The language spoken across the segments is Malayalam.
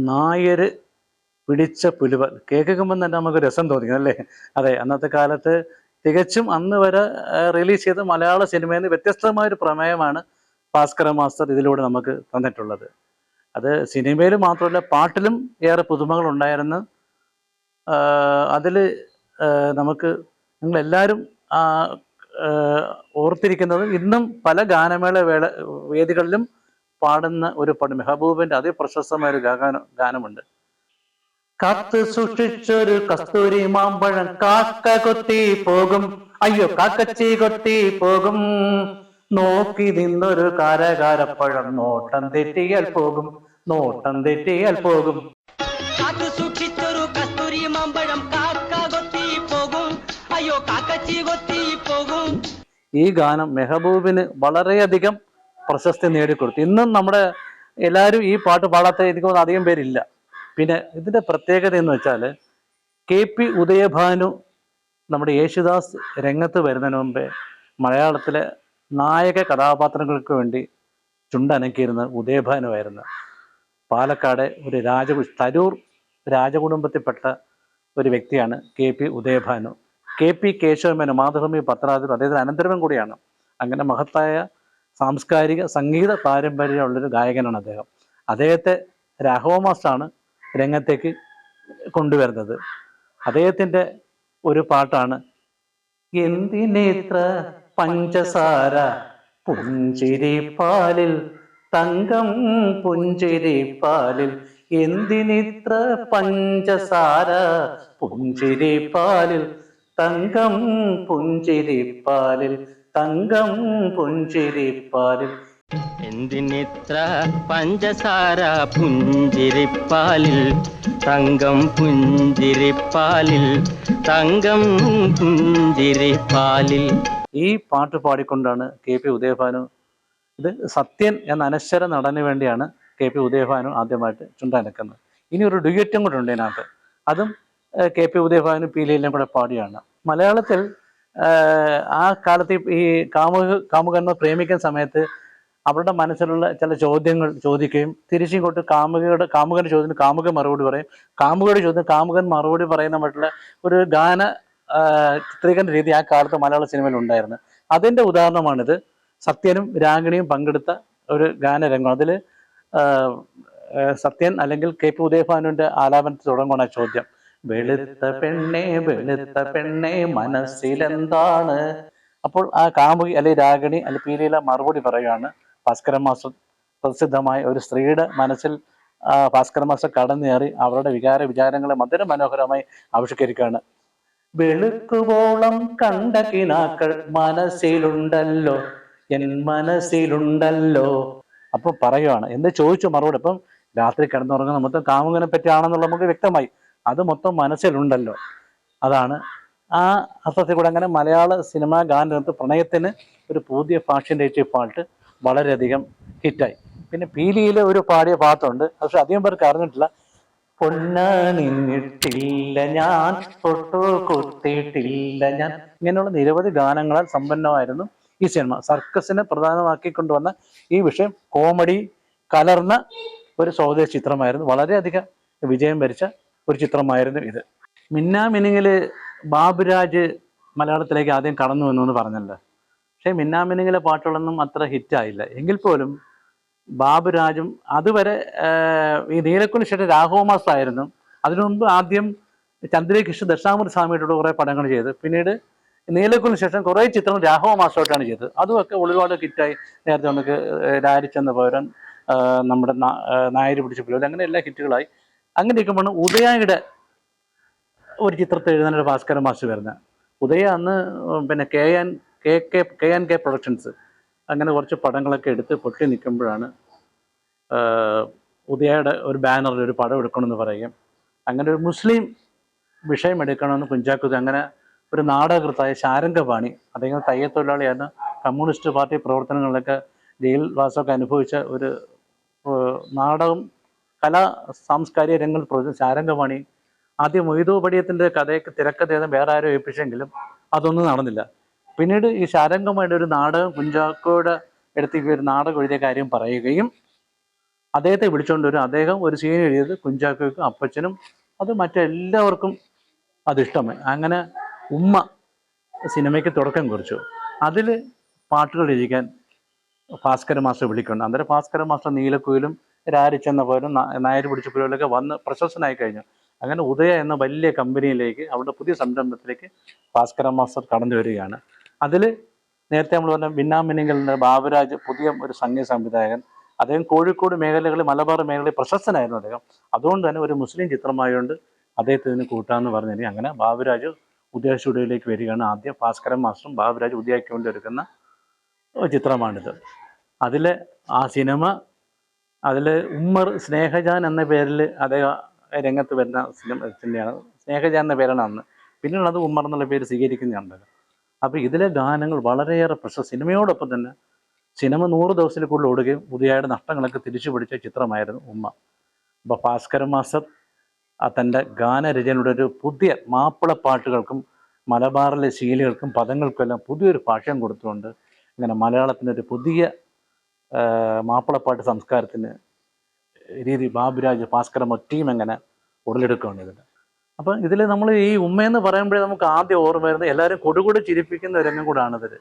നായർ പിടിച്ച പുലിവാൽ കേൾക്കുമ്പോൾ തന്നെ നമുക്ക് രസം തോന്നിക്കും അല്ലേ? അതെ, അന്നത്തെ കാലത്ത് തികച്ചും അന്ന് വരെ റിലീസ് ചെയ്ത മലയാള സിനിമയിൽ നിന്ന് വ്യത്യസ്തമായൊരു പ്രമേയമാണ് ഭാസ്കര മാസ്റ്റർ ഇതിലൂടെ നമുക്ക് തന്നിട്ടുള്ളത്. അത് സിനിമയിൽ മാത്രമല്ല, പാട്ടിലും ഏറെ പുതുമകൾ ഉണ്ടായിരുന്നു. അതിൽ നമുക്ക് നിങ്ങളെല്ലാവരും ഓർത്തിരിക്കുന്നത് ഇന്നും പല ഗാനമേള വേദികളിലും പാടുന്ന ഒരു പാട്ട്, മെഹബൂബിന്റെ അതിപ്രശസ്തമായ ഒരു ഗാനമുണ്ട്. കാത്തു സൂക്ഷിച്ചൊരു കസ്തൂരി മാമ്പഴം കാക്ക കൊത്തി പോകും, അയ്യോ കാക്കച്ചി കൊത്തി പോകും, നോക്കി നിന്നൊരു കാരകാരപ്പഴം നോട്ടം തെറ്റിയാൽ പോകും, നോട്ടം തെറ്റിയാൽ പോകും. കാത്തു സൂക്ഷിച്ചൊരു കസ്തൂരി മാമ്പഴം കാക്ക കൊത്തി പോകും, അയ്യോ കാക്കച്ചി കൊത്തി പോകും. ഈ ഗാനം മെഹബൂബിന് വളരെയധികം പ്രശസ്തി നേടിക്കൊടുത്തു. ഇന്നും നമ്മുടെ എല്ലാവരും ഈ പാട്ട് പാടാത്ത എനിക്ക് തോന്നുന്നു അധികം പേരില്ല. പിന്നെ ഇതിൻ്റെ പ്രത്യേകത എന്ന് വെച്ചാൽ KP ഉദയഭാനു നമ്മുടെ യേശുദാസ് രംഗത്ത് വരുന്നതിന് മുമ്പേ മലയാളത്തിലെ നായക കഥാപാത്രങ്ങൾക്ക് വേണ്ടി ചുണ്ടനക്കിയിരുന്ന ഉദയഭാനുവായിരുന്നു. പാലക്കാട് ഒരു തരൂർ രാജകുടുംബത്തിൽപ്പെട്ട ഒരു വ്യക്തിയാണ് KP ഉദയഭാനു. KP കേശവമേനോൻ മാതൃഭൂമി പത്രാധിപർ അദ്ദേഹത്തിന് അനന്തരവൻ കൂടിയാണ്. അങ്ങനെ മഹത്തായ സാംസ്കാരിക സംഗീത പാരമ്പര്യമുള്ളൊരു ഗായകനാണ് അദ്ദേഹം. അദ്ദേഹത്തെ രാഘവ മാസ്റ്ററാണ് രംഗത്തേക്ക് കൊണ്ടുവരുന്നത്. അദ്ദേഹത്തിൻ്റെ ഒരു പാട്ടാണ് എന്തിനിത്ര പഞ്ചസാര പുഞ്ചിരിപ്പാലിൽ തങ്കം പുഞ്ചിരിപ്പാലിൽ, എന്തിനിത്ര പഞ്ചസാര പുഞ്ചിരിപ്പാലിൽ തങ്കം പുഞ്ചിരിപ്പാലിൽ, തങ്കം പുഞ്ചിരിപ്പാലിൽ. എന്തിനിത്ര പഞ്ചസാര പുഞ്ചിരിപ്പാലിൽ തങ്കം പുഞ്ചിരിപ്പാലിൽ, തങ്കം പുഞ്ചിരിപ്പാലിൽ. ഈ പാട്ട് പാടിക്കൊണ്ടാണ് KP ഉദയഭാനു, ഇത് സത്യൻ എന്ന അനശ്വര നടന് വേണ്ടിയാണ് KP ഉദയഭാനു ആദ്യമായിട്ട് ചുണ്ടനക്കുന്നത്. ഇനി ഒരു ഡ്യുയറ്റും കൂടെ ഉണ്ട് ഇതിനകത്ത്, അതും KP ഉദയഭാനു പീലിയിലും കൂടെ പാടിയാണ്. മലയാളത്തിൽ ആ കാലത്ത് ഈ കാമുകന്മാർ പ്രേമിക്കുന്ന സമയത്ത് അവരുടെ മനസ്സിലുള്ള ചില ചോദ്യങ്ങൾ ചോദിക്കുകയും തിരിച്ചിങ്ങോട്ട് കാമുകന്റെ ചോദ്യത്തിന് കാമുകൻ മറുപടി പറയും, കാമുകയുടെ ചോദ്യത്തിന് കാമുകൻ മറുപടി പറയുന്ന മറ്റുള്ള ഒരു ഗാന ചിത്രീകരണ രീതി ആ കാലത്ത് മലയാള സിനിമയിൽ ഉണ്ടായിരുന്നു. അതിൻ്റെ ഉദാഹരണമാണിത്. സത്യനും രാഗിണിയും പങ്കെടുത്ത ഒരു ഗാനരംഗം. അതിൽ സത്യൻ അല്ലെങ്കിൽ KP ഉദയഭാനുവിൻ്റെ ആലാപനത്തിൽ തുടങ്ങുന്ന ചോദ്യം, വെളുത്ത പെണ്ണെ മനസ്സിലെന്താണ്. അപ്പോൾ ആ കാമുകി അല്ലെങ്കിൽ രാഗിണി അല്ലെങ്കിൽ പീലിയില മറുപടി പറയുകയാണ്. ഭാസ്കര മാസ്റ്റർ പ്രസിദ്ധമായ ഒരു സ്ത്രീയുടെ മനസ്സിൽ ഭാസ്കര മാസ്റ്റർ കടന്നേറി അവരുടെ വിചാരങ്ങളെ മധുര മനോഹരമായി ആവിഷ്കരിക്കുകയാണ്. വെളുക്കുവോളം കണ്ട കിനാക്കൾ മനസ്സിലുണ്ടല്ലോ, എൻ മനസ്സിലുണ്ടല്ലോ. അപ്പൊ പറയുവാണ്, എന്ത് ചോദിച്ചു മറുപടി. അപ്പം രാത്രി കിടന്നുറങ്ങുന്ന മൊത്തം കാമുകനെ പറ്റിയാണെന്നുള്ള നമുക്ക് വ്യക്തമായി, അത് മൊത്തം മനസ്സിലുണ്ടല്ലോ. അതാണ് ആ അർത്ഥത്തിൽ കൂടെ അങ്ങനെ മലയാള സിനിമാ ഗാനരംഗത്ത് പ്രണയത്തിന് ഒരു പുതിയ ഫാഷൻ ടേസ്റ്റ് പാട്ട് വളരെയധികം ഹിറ്റായി. പിന്നെ പീലിയിലെ ഒരു പാടിയ പാട്ടുണ്ട്, പക്ഷെ അധികം പേർക്ക് അറിഞ്ഞിട്ടില്ല. പൊന്നാണിഞ്ഞിട്ടില്ല ഞാൻ തൊട്ടു കുത്തിയിട്ടില്ല ഞാൻ. ഇങ്ങനെയുള്ള നിരവധി ഗാനങ്ങളാൽ സമ്പന്നമായിരുന്നു ഈ സിനിമ. സർക്കസിനെ പ്രധാനമാക്കി കൊണ്ടുവന്ന ഈ വിഷയം കോമഡി കലർന്ന ഒരു സ്വദേശ ചിത്രമായിരുന്നു. വളരെയധികം വിജയം വരിച്ച ഒരു ചിത്രമായിരുന്നു ഇത്. മിന്നാമിനുങ്ങിൽ ബാബുരാജ് മലയാളത്തിലേക്ക് ആദ്യം കടന്നു വന്നു പറഞ്ഞല്ലോ. പക്ഷേ മിന്നാമിനുങ്ങിലെ പാട്ടുകളൊന്നും അത്ര ഹിറ്റായില്ല. എങ്കിൽ പോലും ബാബുരാജും അതുവരെ ഈ നീലക്കുറിശി ശേഷം രാഘവ മാസ്റ്റർ ആയിരുന്നു. അതിനു മുമ്പ് ആദ്യം ചന്ദ്രകൃഷ്ണ ദക്ഷിണാമൂർത്തി സ്വാമിയായിട്ട് കുറേ പടങ്ങൾ ചെയ്ത്, പിന്നീട് നീലക്കുറിശി ശേഷം കുറേ ചിത്രങ്ങൾ രാഘവ മാസ്റ്ററായിട്ടാണ് ചെയ്തത്. അതുമൊക്കെ ഒരുപാട് ഹിറ്റായി. നേരത്തെ നമുക്ക് രാരിച്ചെന്ന പൗരൻ, നമ്മുടെ നായര് പിടിച്ച പുലി, അങ്ങനെ എല്ലാ ഹിറ്റുകളായി. അങ്ങനെ ഇരിക്കുമ്പോൾ ഉദയയുടെ ഒരു ചിത്രത്തിൽ എഴുതാനൊരു ഭാസ്കര മാസ്റ്റർ വരുന്നത്. ഉദയ അന്ന് പിന്നെ KNK പ്രൊഡക്ഷൻസ് അങ്ങനെ കുറച്ച് പടങ്ങളൊക്കെ എടുത്ത് പൊട്ടി നിൽക്കുമ്പോഴാണ് ഉദയയുടെ ഒരു ബാനറിൽ ഒരു പടം എടുക്കണമെന്ന് പറയും. അങ്ങനെ ഒരു മുസ്ലിം വിഷയം എടുക്കണമെന്ന് കുഞ്ചാക്കോ അങ്ങനെ ഒരു നാടകകൃത്തായ ശാരംഗപാണി, അദ്ദേഹം തയ്യൽ തൊഴിലാളിയാണ്, കമ്മ്യൂണിസ്റ്റ് പാർട്ടി പ്രവർത്തനങ്ങളിലൊക്കെ ജയിൽവാസമൊക്കെ അനുഭവിച്ച ഒരു നാടകം കലാ സാംസ്കാരിക രംഗങ്ങൾ പ്രവർത്തിച്ച ശാരംഗപാണി ആദ്യം മൊയ്തു പടിയത്തിൻ്റെ കഥയ്ക്ക് തിരക്കഥ വേറെ ആരും ഏൽപ്പിച്ചെങ്കിലും അതൊന്നും നടന്നില്ല. പിന്നീട് ഈ ശാരംഗമായിട്ട് ഒരു നാടകം കുഞ്ചാക്കോയുടെ അടുത്തേക്ക് ഒരു നാടകം എഴുതിയ കാര്യം പറയുകയും അദ്ദേഹത്തെ വിളിച്ചുകൊണ്ട് വരും. അദ്ദേഹം ഒരു സീൻ എഴുതിയത് കുഞ്ചാക്കോയ്ക്കും അപ്പച്ചനും അത് മറ്റെല്ലാവർക്കും അതിഷ്ടമായി. അങ്ങനെ ഉമ്മ സിനിമയ്ക്ക് തുടക്കം കുറിച്ചു. അതിൽ പാട്ടുകൾ രചിക്കാൻ ഭാസ്കര മാസ്റ്റർ വിളിക്കുന്നുണ്ട്. അന്നേരം ഭാസ്കര മാസ്റ്റർ നീലക്കുയിലും രാരിച്ചെന്ന പോലും നായർ പിടിച്ചപ്പോലൊക്കെ വന്ന് പ്രശസ്തനായി കഴിഞ്ഞു. അങ്ങനെ ഉദയ എന്ന വലിയ കമ്പനിയിലേക്ക്, അവരുടെ പുതിയ സംരംഭത്തിലേക്ക് ഭാസ്കര മാസ്റ്റർ കടന്നു വരികയാണ്. അതിൽ നേരത്തെ നമ്മൾ പറഞ്ഞ ഭിന്നാമിനിങ്ങളുടെ ബാബുരാജ് പുതിയ ഒരു സംഗീത സംവിധായകൻ. അദ്ദേഹം കോഴിക്കോട് മേഖലകളിൽ, മലബാർ മേഖലയിൽ പ്രശസ്തനായിരുന്നു അദ്ദേഹം. അതുകൊണ്ട് തന്നെ ഒരു മുസ്ലിം ചിത്രമായതുകൊണ്ട് അദ്ദേഹത്തെ ഇതിന് കൂട്ടാമെന്ന് പറഞ്ഞിരിക്കും. അങ്ങനെ ബാബുരാജ് ഉദയ സ്റ്റുഡിയോയിലേക്ക് വരികയാണ്. ആദ്യം ഭാസ്കരൻ മാസ്റ്ററും ബാബുരാജ് ഉദയയ്ക്ക് വേണ്ടി എടുക്കുന്ന ചിത്രമാണിത്. അതിൽ ആ സിനിമ, അതിൽ ഉമ്മർ സ്നേഹജാൻ എന്ന പേരിൽ അദ്ദേഹം രംഗത്ത് വരുന്ന സിനിമയാണ്. സ്നേഹജാൻ എന്ന പേരാണ് അന്ന്. പിന്നീട് അത് ഉമ്മർ എന്നുള്ള പേര് സ്വീകരിക്കുന്നുണ്ട്. അപ്പോൾ ഇതിലെ ഗാനങ്ങൾ വളരെയേറെ സിനിമയോടൊപ്പം തന്നെ സിനിമ 100 ദിവസത്തിൽ കൂടുതൽ ഓടുകയും ഉദയയുടെ നഷ്ടങ്ങളൊക്കെ തിരിച്ചു പിടിച്ച ചിത്രമായിരുന്നു ഉമ്മ. അപ്പോൾ ഭാസ്കരൻ മാസ്റ്റർ തൻ്റെ ഗാനരചനയുടെ ഒരു പുതിയ മാപ്പിളപ്പാട്ടുകൾക്കും മലബാറിലെ ശീലുകൾക്കും പദങ്ങൾക്കുമെല്ലാം പുതിയൊരു ഭാഷ്യം കൊടുത്തുകൊണ്ട് ഇങ്ങനെ മലയാളത്തിൻ്റെ ഒരു പുതിയ മാപ്പിളപ്പാട്ട് സംസ്കാരത്തിന് രീതി ബാബുരാജ് ഭാസ്കരൻ ടീം എങ്ങനെ ഉടലെടുക്കുകയാണ് ഇതിൽ. അപ്പം ഇതിൽ നമ്മൾ ഈ ഉമ്മയെന്ന് പറയുമ്പോഴേ നമുക്ക് ആദ്യം ഓർമ്മ വരുന്നത് എല്ലാവരും കൊടുകൊടി ചിരിപ്പിക്കുന്ന ഒരു രംഗം കൂടാണിതിൽ.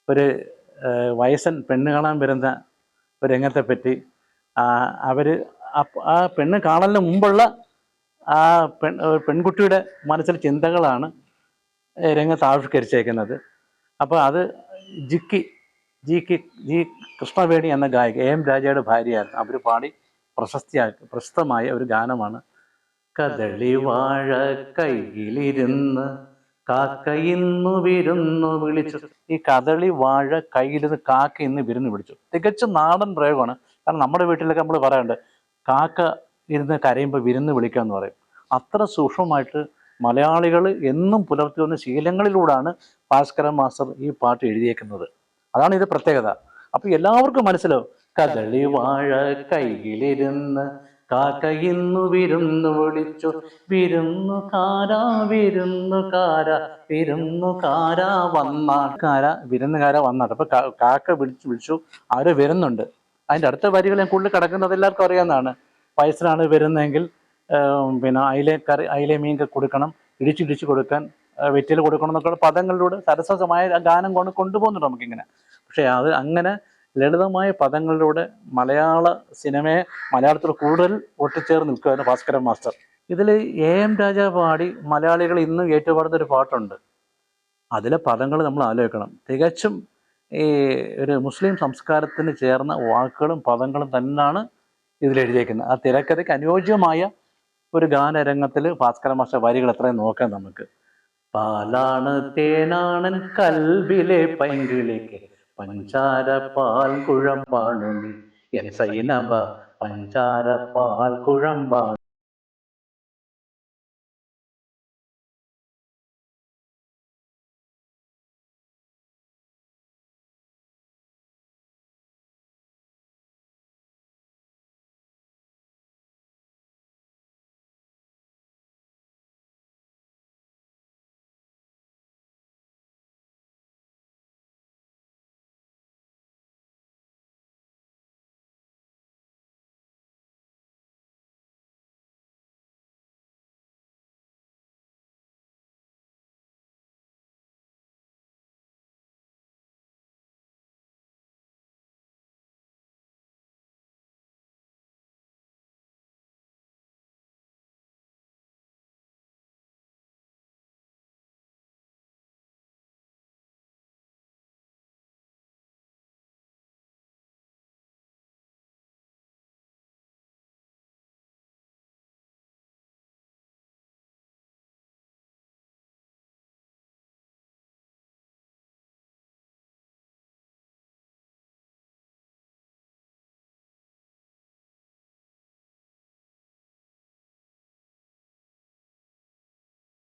ഒരു വയസ്സൻ പെണ്ണ് കാണാൻ വരുന്ന ഒരു രംഗത്തെപ്പറ്റി അവർ ആ പെണ്ണ് കാണലിന് മുമ്പുള്ള ആ പെൺകുട്ടിയുടെ മനസ്സിൽ ചിന്തകളാണ് രംഗത്ത് ആവിഷ്കരിച്ചേക്കുന്നത്. അപ്പോൾ അത് ജി കൃഷ്ണവേണി എന്ന ഗായിക AM രാജയുടെ ഭാര്യയായിരുന്നു. അവർ പാടി പ്രശസ്തമായ ഒരു ഗാനമാണ് കദളി വാഴ കയ്യിലിരുന്ന് കാക്ക ഇന്നു വിരുന്നു വിളിച്ചു. ഈ കദളി വാഴ കയ്യിലിരുന്ന് കാക്ക ഇന്ന് വിരുന്ന് വിളിച്ചു തികച്ചും നാടൻ പ്രയോഗമാണ്. കാരണം നമ്മുടെ വീട്ടിലൊക്കെ നമ്മൾ പറയാറുണ്ട് കാക്ക ഇരുന്ന് കരയുമ്പോൾ വിരുന്ന് വിളിക്കുക എന്ന് പറയും. അത്ര സൂക്ഷ്മമായിട്ട് മലയാളികൾ എന്നും പുലർത്തി വന്ന ശീലങ്ങളിലൂടെയാണ് ഭാസ്കരൻ മാസ്റ്റർ ഈ പാട്ട് എഴുതിയേക്കുന്നത്. അതാണ് ഇത് പ്രത്യേകത. അപ്പോൾ എല്ലാവർക്കും മനസ്സിലാവും കദളി വാഴ കയ്യിലിരുന്ന് കാക്ക ഇന്നു വിരുന്നു വിളിച്ചു വിരുന്നുകാരാ വിരുന്നുകാരാ വിരുന്നുകാരാ വന്നാട്ട്. അപ്പൊ കാക്ക വിളിച്ചു ആരോ വരുന്നുണ്ട്. അതിൻ്റെ അടുത്ത വരികൾ ഞാൻ കൂടുതൽ കിടക്കുന്നത് എല്ലാവർക്കും അറിയാവുന്നതാണ്. വയസ്സിനാണ് വരുന്നതെങ്കിൽ പിന്നെ അയില മീൻ കൊടുക്കണം, ഇടിച്ചിടിച്ച് കൊടുക്കാൻ വെറ്റിൽ കൊടുക്കണം എന്നൊക്കെ പദങ്ങളിലൂടെ സരസമായ ഗാനം കൊണ്ട് കൊണ്ടുപോകുന്നുണ്ട് നമുക്കിങ്ങനെ. പക്ഷേ അത് അങ്ങനെ ലളിതമായ പദങ്ങളിലൂടെ മലയാള സിനിമയെ മലയാളത്തിൽ കൂടുതൽ ഒട്ടിച്ചേർന്ന് നിൽക്കുകയായിരുന്നു ഭാസ്കരൻ മാസ്റ്റർ. ഇതിൽ AM രാജ പാടി മലയാളികൾ ഇന്നും ഏറ്റുപാടുന്നൊരു പാട്ടുണ്ട്. അതിലെ പദങ്ങൾ നമ്മൾ ആലോചിക്കണം. തികച്ചും ഈ ഒരു മുസ്ലിം സംസ്കാരത്തിന് ചേർന്ന വാക്കുകളും പദങ്ങളും തന്നെയാണ് ഇതിലെഴുതിയേക്കുന്നത്. ആ തിരക്കഥയ്ക്ക് അനുയോജ്യമായ ഒരു ഗാനരംഗത്തിൽ ഭാസ്കരൻ മാസ്റ്റർ വരികൾ എത്രയും നോക്കാം നമുക്ക്. പാലാണ് തേനാണൻ കൽബിലെ പൈങ്കിളിക്ക് പഞ്ചാര പാൽ കുഴമ്പാണു നീ സൈനബ പഞ്ചാര പാൽ കുഴമ്പാണ്.